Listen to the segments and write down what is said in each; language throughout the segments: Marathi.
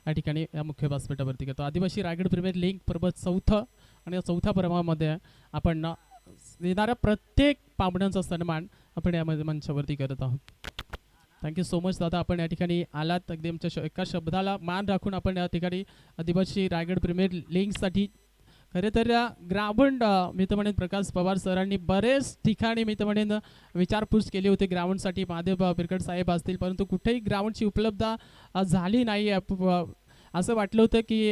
या ठिकाणी या मुख्य व्यासपीठावरती करतो. आदिवासी रायगड प्रीमियर लीग पर्व चौथं आणि या चौथ्या पर्वामध्ये आपण येणाऱ्या प्रत्येक पाहुण्यांचा सन्मान आपण यामध्ये मंचावरती करत आहोत. थँक्यू सो मच दादा, आपण या ठिकाणी आलात. अगदी आमच्या एका शब्दाला मान राखून आपण या ठिकाणी आदिवासी रायगड प्रीमियर लीगसाठी खरे तर ग्राउंड मी तर म्हणेन प्रकाश पवार सरांनी बरेच ठिकाणी मी तर म्हणेन विचारपूस केली होती ग्राउंडसाठी. महादेव बिरकड साहेब असतील, परंतु कुठेही ग्राउंडची उपलब्धता झाली नाही. असं वाटलं होतं की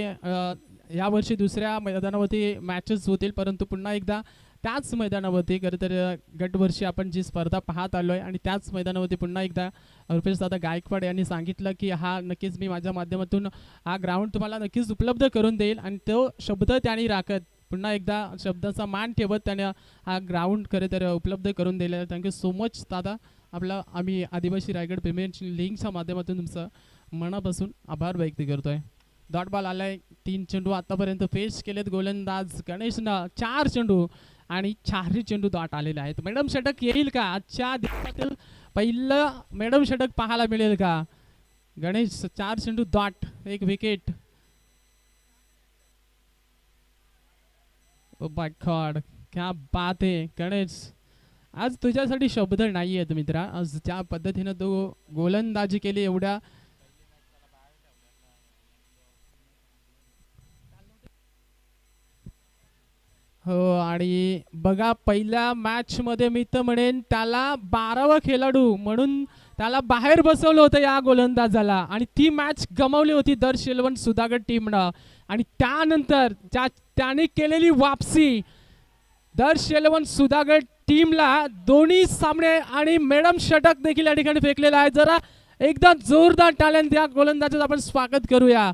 यावर्षी दुसऱ्या मैदानावरती मॅचेस होतील, परंतु पुन्हा एकदा त्याच मैदानावरती खरं तर गटवर्षी आपण जी स्पर्धा पाहत आलो आहे आणि त्याच मैदानावरती पुन्हा एकदा रुपेश दादा गायकवाड यांनी सांगितलं की हा नक्कीच मी माझ्या माध्यमातून हा ग्राउंड तुम्हाला नक्कीच उपलब्ध करून देईल. आणि तो शब्द त्यांनी राखत पुन्हा एकदा शब्दाचा मान ठेवत त्याने हा ग्राउंड खरं तर उपलब्ध करून दिला. थँक्यू सो मच दादा. आम्ही आदिवासी रायगड प्रीमियर लीगच्या माध्यमातून तुमचं मनापासून आभार व्यक्त करतोय. डॉट बॉल आलाय. 3 चेंडू आतापर्यंत पेश केलेत गोलंदाज गणेशनं. 4 चेंडू आणि 4 चेंडू डॉट आलेले आहेत. मॅडम षटक येईल का? आजच्या दिवसातील पहिलं मॅडम षटक पाहायला मिळेल का? गणेश 4 चेंडू dot, 1 wicket. Oh my God, क्या बात आहे गणेश. आज तुझ्यासाठी शब्द नाही आहेत मित्रा. आज ज्या पद्धतीनं तो गोलंदाजी केली एवढ्या हो. आणि बघा पहिल्या मॅच मध्ये मी तर म्हणेन त्याला 12वा खेळाडू म्हणून त्याला बाहेर बसवलं होतं या गोलंदाजाला आणि ती मॅच गमावली होती दर्श 11 सुधागड टीमनं. आणि त्यानंतर त्याने केलेली वापसी दर्श 11 सुधागड टीमला दोन्ही सामने आणि मॅडम षटक देखील या ठिकाणी फेकलेला आहे. जरा एकदा जोरदार टाळ्यांनी त्या गोलंदाजाचं आपण स्वागत करूया.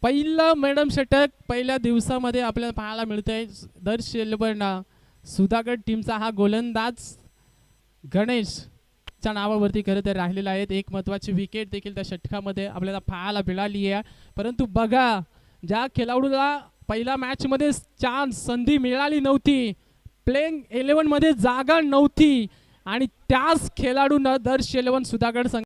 पहिलं मॅडम षटक पहिल्या दिवसामध्ये आपल्याला पाहायला मिळतंय. दर्श 11 सुधागड टीमचा हा गोलंदाज गणेशच्या नावावरती खरं तर राहिलेला आहे. एक महत्त्वाची विकेट देखील त्या षटकामध्ये आपल्याला पाहायला मिळाली आहे. परंतु बघा ज्या खेळाडूला पहिल्या मॅचमध्ये चान्स संधी मिळाली नव्हती, प्लेइंग 11 मध्ये जागा नव्हती आणि त्याच खेळाडूनं दर्श 11 सुधागड